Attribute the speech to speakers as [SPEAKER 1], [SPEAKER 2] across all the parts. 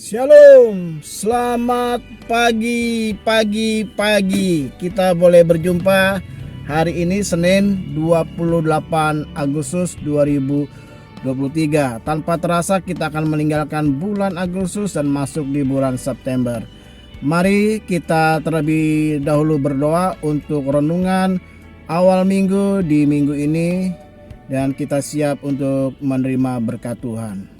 [SPEAKER 1] Shalom, selamat pagi. Kita boleh berjumpa hari ini Senin 28 Agustus 2023. Tanpa terasa kita akan meninggalkan bulan Agustus dan masuk di bulan September. Mari kita terlebih dahulu berdoa untuk renungan awal minggu di minggu ini dan kita siap untuk menerima berkat Tuhan.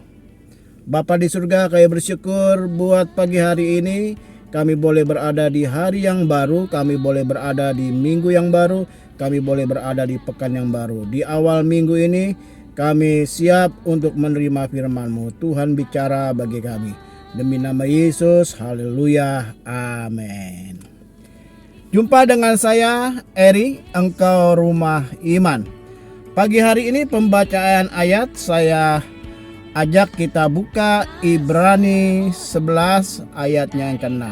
[SPEAKER 1] Bapa di surga, kami bersyukur buat pagi hari ini. Kami boleh berada di hari yang baru, kami boleh berada di minggu yang baru, kami boleh berada di pekan yang baru. Di awal minggu ini kami siap untuk menerima firman-Mu. Tuhan bicara bagi kami. Demi nama Yesus, haleluya, amin. Jumpa dengan saya, Eri, engkau rumah iman. Pagi hari ini pembacaan ayat saya ajak kita buka Ibrani 11 ayatnya yang ke-6.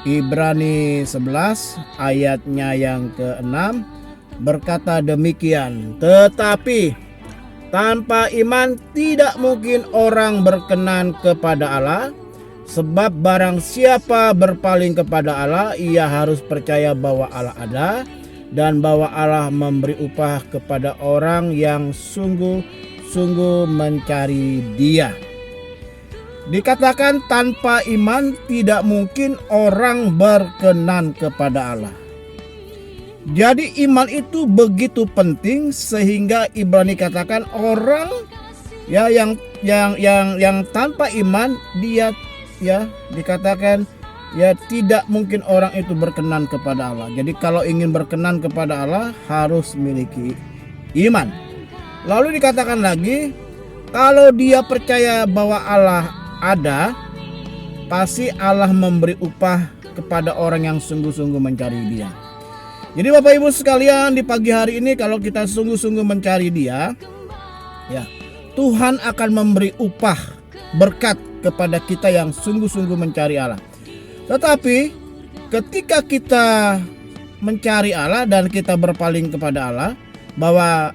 [SPEAKER 1] Ibrani 11 ayatnya yang ke-6 berkata demikian. Tetapi tanpa iman tidak mungkin orang berkenan kepada Allah. Sebab barang siapa berpaling kepada Allah, ia harus percaya bahwa Allah ada dan bahwa Allah memberi upah kepada orang yang sungguh mencari Dia. Dikatakan tanpa iman tidak mungkin orang berkenan kepada Allah. Jadi iman itu begitu penting sehingga Ibrani katakan orang ya yang tanpa iman dia dikatakan tidak mungkin orang itu berkenan kepada Allah. Jadi kalau ingin berkenan kepada Allah harus memiliki iman. Lalu dikatakan lagi, kalau dia percaya bahwa Allah ada, pasti Allah memberi upah kepada orang yang sungguh-sungguh mencari Dia. Jadi Bapak Ibu sekalian, di pagi hari ini kalau kita sungguh-sungguh mencari Dia, ya, Tuhan akan memberi upah berkat kepada kita yang sungguh-sungguh mencari Allah. Tetapi ketika kita mencari Allah dan kita berpaling kepada Allah, bahwa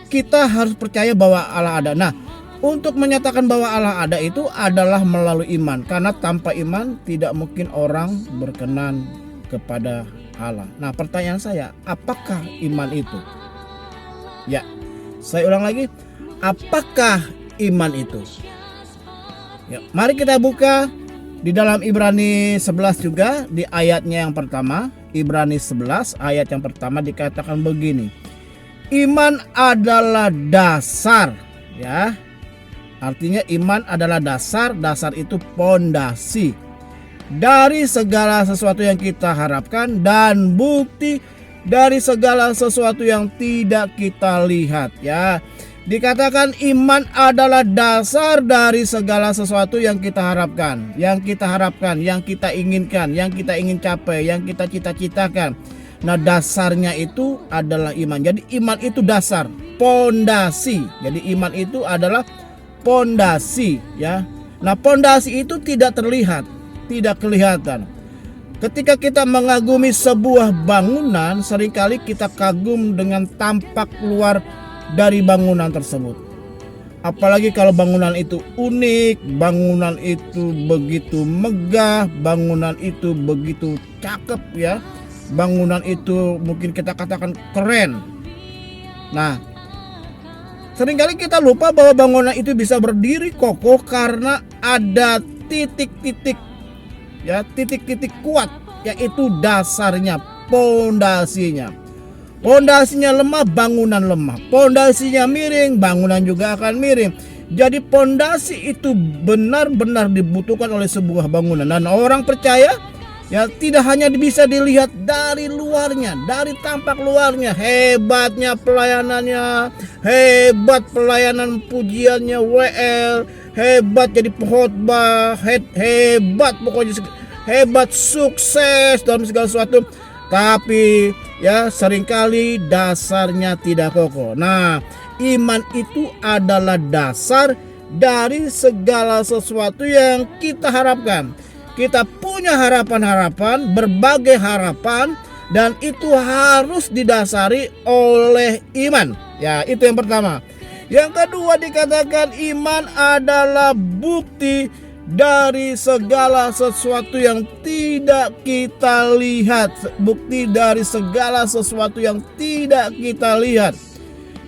[SPEAKER 1] kita harus percaya bahwa Allah ada. Nah, untuk menyatakan bahwa Allah ada itu adalah melalui iman, karena tanpa iman tidak mungkin orang berkenan kepada Allah. Nah, pertanyaan saya, apakah iman itu? Ya, saya ulang lagi, apakah iman itu? Ya, mari kita buka di dalam Ibrani 11 juga di ayatnya yang pertama. Ibrani 11 ayat yang pertama dikatakan begini. Iman adalah dasar, ya. Artinya iman adalah dasar itu pondasi dari segala sesuatu yang kita harapkan dan bukti dari segala sesuatu yang tidak kita lihat, ya. Dikatakan iman adalah dasar dari segala sesuatu yang kita harapkan, yang kita inginkan, yang kita ingin capai, yang kita cita-citakan. Nah, dasarnya itu adalah iman. Jadi iman itu dasar, pondasi. Jadi iman itu adalah pondasi, ya. Nah, pondasi itu tidak terlihat, tidak kelihatan. Ketika kita mengagumi sebuah bangunan, seringkali kita kagum dengan tampak luar dari bangunan tersebut. Apalagi kalau bangunan itu unik, bangunan itu begitu megah, bangunan itu begitu cakep, ya. Bangunan itu mungkin kita katakan keren. Nah, seringkali kita lupa bahwa bangunan itu bisa berdiri kokoh karena ada titik-titik, ya, titik-titik kuat, yaitu dasarnya, pondasinya. Pondasinya lemah, bangunan lemah. Pondasinya miring, bangunan juga akan miring. Jadi pondasi itu benar-benar dibutuhkan oleh sebuah bangunan. Dan orang percaya, ya, tidak hanya bisa dilihat dari luarnya, dari tampak luarnya, hebatnya pelayanannya, hebat pelayanan pujiannya WL, hebat jadi pengkhotbah, hebat pokoknya hebat, sukses dalam segala sesuatu. Tapi ya seringkali dasarnya tidak kokoh. Nah, iman itu adalah dasar dari segala sesuatu yang kita harapkan. Kita punya harapan-harapan, berbagai harapan, dan itu harus didasari oleh iman. Ya, itu yang pertama. Yang kedua dikatakan iman adalah bukti dari segala sesuatu yang tidak kita lihat. Bukti dari segala sesuatu yang tidak kita lihat.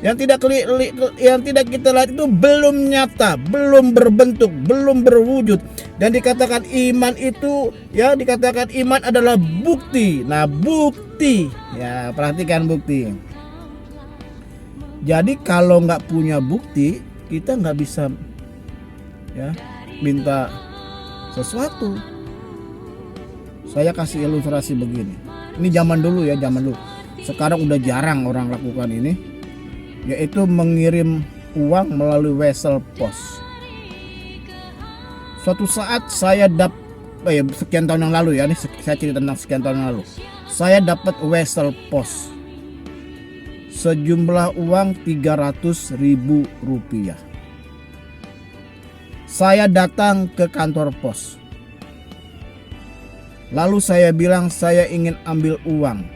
[SPEAKER 1] Yang tidak kita lihat itu belum nyata, belum berbentuk, belum berwujud. Dan dikatakan iman itu, ya dikatakan iman adalah bukti. Nah, bukti, ya perhatikan bukti. Jadi kalau nggak punya bukti, kita nggak bisa ya minta sesuatu. Saya kasih ilustrasi begini. Ini zaman dulu ya, zaman dulu. Sekarang udah jarang orang lakukan ini, yaitu mengirim uang melalui wesel pos. Suatu saat saya sekian tahun yang lalu ya, ini saya cerita tentang sekian tahun yang lalu. Saya dapat wesel pos sejumlah uang 300.000 rupiah. Saya datang ke kantor pos. Lalu saya bilang saya ingin ambil uang.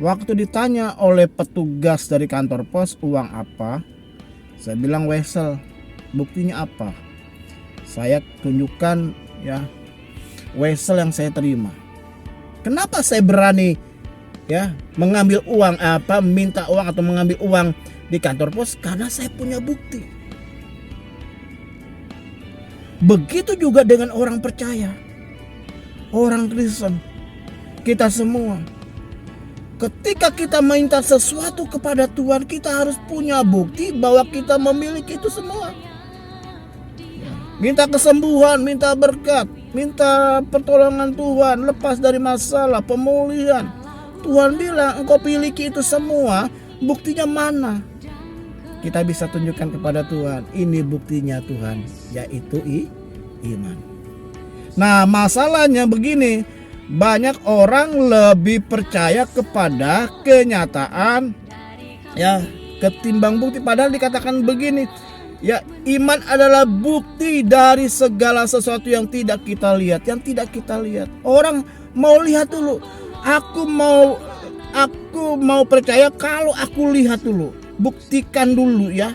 [SPEAKER 1] Waktu ditanya oleh petugas dari kantor pos, uang apa? Saya bilang wesel. Buktinya apa? Saya tunjukkan ya wesel yang saya terima. Kenapa saya berani ya mengambil uang minta uang atau mengambil uang di kantor pos? Karena saya punya bukti. Begitu juga dengan orang percaya, orang Kristen, kita semua. Ketika kita minta sesuatu kepada Tuhan, kita harus punya bukti bahwa kita memiliki itu semua. Minta kesembuhan, minta berkat, minta pertolongan Tuhan, lepas dari masalah, pemulihan. Tuhan bilang engkau miliki itu semua, buktinya mana? Kita bisa tunjukkan kepada Tuhan, ini buktinya Tuhan, yaitu iman. Nah, masalahnya begini, banyak orang lebih percaya kepada kenyataan ya ketimbang bukti. Padahal dikatakan begini, ya iman adalah bukti dari segala sesuatu yang tidak kita lihat, yang tidak kita lihat. Orang mau lihat dulu. Aku mau percaya kalau aku lihat dulu, buktikan dulu ya.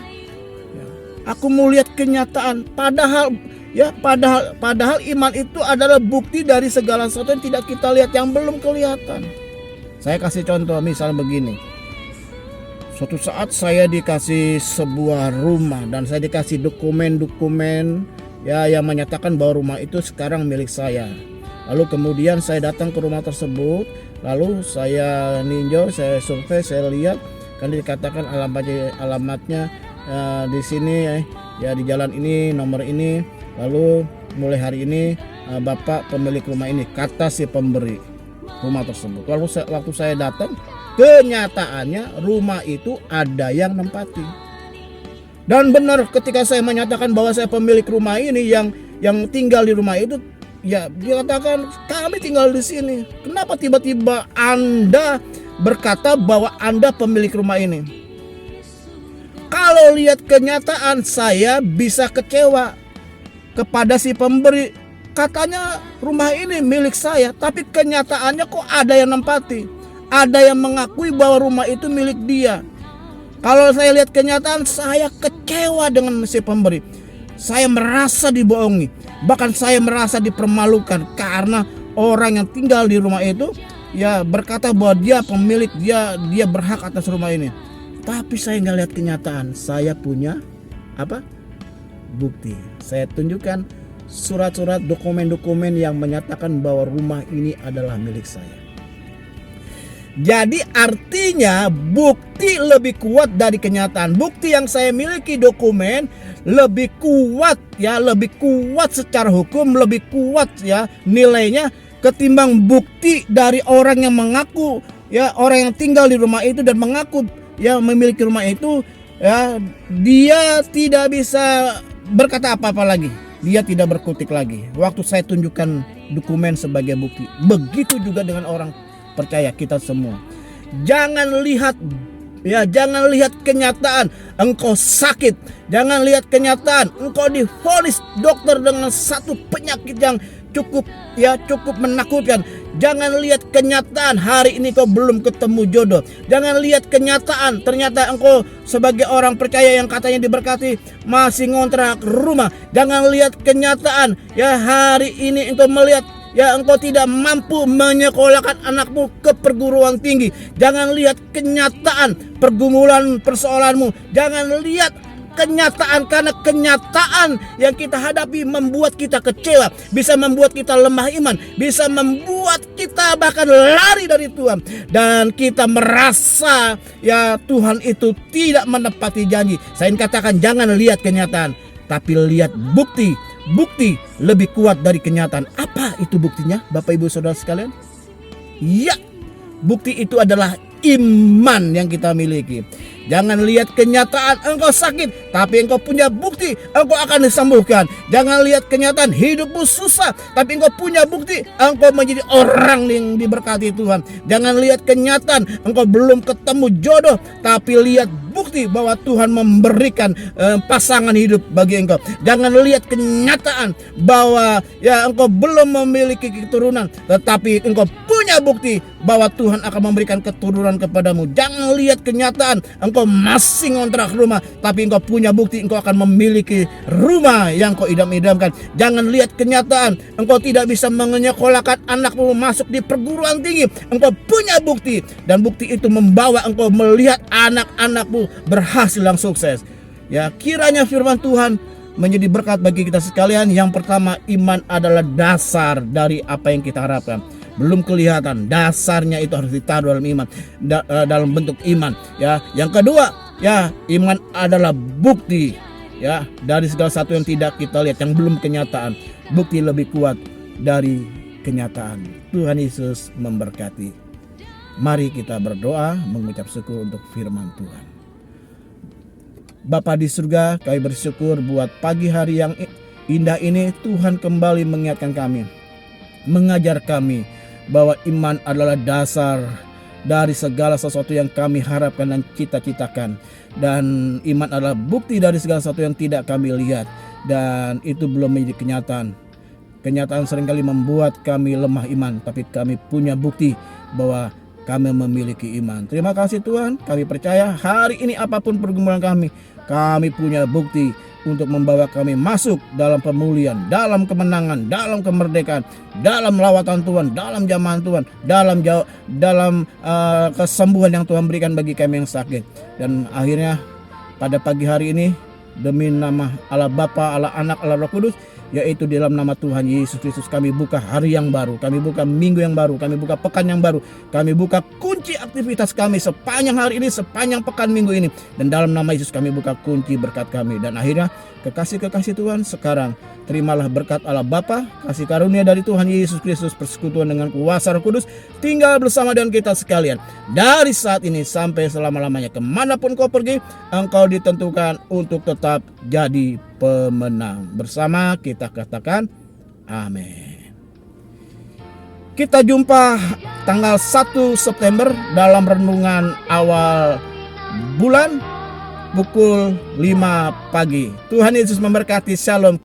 [SPEAKER 1] Aku mau lihat kenyataan. Padahal iman itu adalah bukti dari segala sesuatu yang tidak kita lihat, yang belum kelihatan. Saya kasih contoh, misalnya begini. Suatu saat saya dikasih sebuah rumah dan saya dikasih dokumen ya yang menyatakan bahwa rumah itu sekarang milik saya. Lalu kemudian saya datang ke rumah tersebut, lalu saya ninjau, saya survei, saya lihat, kan dikatakan alamatnya di sini ya di jalan ini, nomor ini. Lalu mulai hari ini Bapak pemilik rumah ini, kata si pemberi rumah tersebut. Lalu waktu saya datang, kenyataannya rumah itu ada yang nempati. Dan benar ketika saya menyatakan bahwa saya pemilik rumah ini, yang tinggal di rumah itu, ya dia katakan kami tinggal di sini. Kenapa tiba-tiba Anda berkata bahwa Anda pemilik rumah ini? Kalau lihat kenyataan, saya bisa kecewa kepada si pemberi. Katanya rumah ini milik saya, tapi kenyataannya kok ada yang nempati, ada yang mengakui bahwa rumah itu milik dia. Kalau saya lihat kenyataan, saya kecewa dengan si pemberi. Saya merasa dibohongi, bahkan saya merasa dipermalukan karena orang yang tinggal di rumah itu ya berkata bahwa dia pemilik, dia berhak atas rumah ini. Tapi saya nggak lihat kenyataan. Saya punya bukti. Saya tunjukkan surat-surat, dokumen-dokumen yang menyatakan bahwa rumah ini adalah milik saya. Jadi artinya bukti lebih kuat dari kenyataan. Bukti yang saya miliki, dokumen, lebih kuat ya, lebih kuat secara hukum, lebih kuat ya nilainya ketimbang bukti dari orang yang mengaku ya, orang yang tinggal di rumah itu dan mengaku ya memiliki rumah itu ya, dia tidak bisa berkata apa-apa lagi. Dia tidak berkutik lagi. Waktu saya tunjukkan dokumen sebagai bukti. Begitu juga dengan orang percaya, kita semua. Jangan lihat kenyataan engkau sakit. Jangan lihat kenyataan engkau divonis dokter dengan satu penyakit yang cukup menakutkan. Jangan lihat kenyataan hari ini kau belum ketemu jodoh. Jangan lihat kenyataan ternyata engkau sebagai orang percaya yang katanya diberkati masih ngontrak rumah. Jangan lihat kenyataan ya hari ini engkau melihat ya engkau tidak mampu menyekolahkan anakmu ke perguruan tinggi. Jangan lihat kenyataan pergumulan persoalanmu. Jangan lihat kenyataan, karena kenyataan yang kita hadapi membuat kita kecewa, bisa membuat kita lemah iman, bisa membuat kita bahkan lari dari Tuhan, dan kita merasa ya Tuhan itu tidak menepati janji. Saya katakan jangan lihat kenyataan, tapi lihat bukti. Bukti lebih kuat dari kenyataan. Apa itu buktinya, Bapak Ibu Saudara sekalian? Ya, bukti itu adalah iman yang kita miliki. Jangan lihat kenyataan engkau sakit, tapi engkau punya bukti engkau akan disembuhkan. Jangan lihat kenyataan hidupmu susah, tapi engkau punya bukti engkau menjadi orang yang diberkati Tuhan. Jangan lihat kenyataan engkau belum ketemu jodoh, tapi lihat bukti bahwa Tuhan memberikan pasangan hidup bagi engkau. Jangan lihat kenyataan bahwa ya engkau belum memiliki keturunan, tetapi engkau punya bukti bahwa Tuhan akan memberikan keturunan kepadamu. Jangan lihat kenyataan engkau masih ngontrak rumah, tapi engkau punya bukti engkau akan memiliki rumah yang kau idam-idamkan. Jangan lihat kenyataan engkau tidak bisa menyekolahkan anakmu masuk di perguruan tinggi. Engkau punya bukti, dan bukti itu membawa engkau melihat anak-anakmu berhasil dan sukses. Ya, kiranya firman Tuhan menjadi berkat bagi kita sekalian. Yang pertama, iman adalah dasar dari apa yang kita harapkan. Belum kelihatan, dasarnya itu harus ditaruh dalam iman, dalam bentuk iman. Ya, yang kedua, ya iman adalah bukti ya dari segala sesuatu yang tidak kita lihat, yang belum kenyataan. Bukti lebih kuat dari kenyataan. Tuhan Yesus memberkati. Mari kita berdoa mengucap syukur untuk firman Tuhan. Bapa di surga, kami bersyukur buat pagi hari yang indah ini. Tuhan kembali mengingatkan kami, mengajar kami bahwa iman adalah dasar dari segala sesuatu yang kami harapkan dan cita-citakan. Dan iman adalah bukti dari segala sesuatu yang tidak kami lihat, dan itu belum menjadi kenyataan. Kenyataan seringkali membuat kami lemah iman, tapi kami punya bukti bahwa kami memiliki iman. Terima kasih Tuhan, kami percaya hari ini apapun pergumulan kami punya bukti untuk membawa kami masuk dalam pemulihan, dalam kemenangan, dalam kemerdekaan, dalam lawatan Tuhan, dalam jamahan Tuhan, dalam kesembuhan yang Tuhan berikan bagi kami yang sakit. Dan akhirnya pada pagi hari ini, demi nama Allah Bapa, Allah Anak, Allah Roh Kudus, yaitu di dalam nama Tuhan Yesus Kristus, kami buka hari yang baru, kami buka minggu yang baru, kami buka pekan yang baru, kami buka kunci aktivitas kami sepanjang hari ini, sepanjang pekan minggu ini. Dan dalam nama Yesus kami buka kunci berkat kami. Dan akhirnya kekasih-kekasih Tuhan, sekarang terimalah berkat Allah Bapa, kasih karunia dari Tuhan Yesus Kristus, persekutuan dengan kuasa Roh Kudus, tinggal bersama dengan kita sekalian dari saat ini sampai selama-lamanya. Kemanapun kau pergi, engkau ditentukan untuk tetap jadi pemenang. Bersama kita katakan amin. Kita jumpa tanggal 1 September dalam renungan awal bulan pukul 5 pagi. Tuhan Yesus memberkati. Shalom.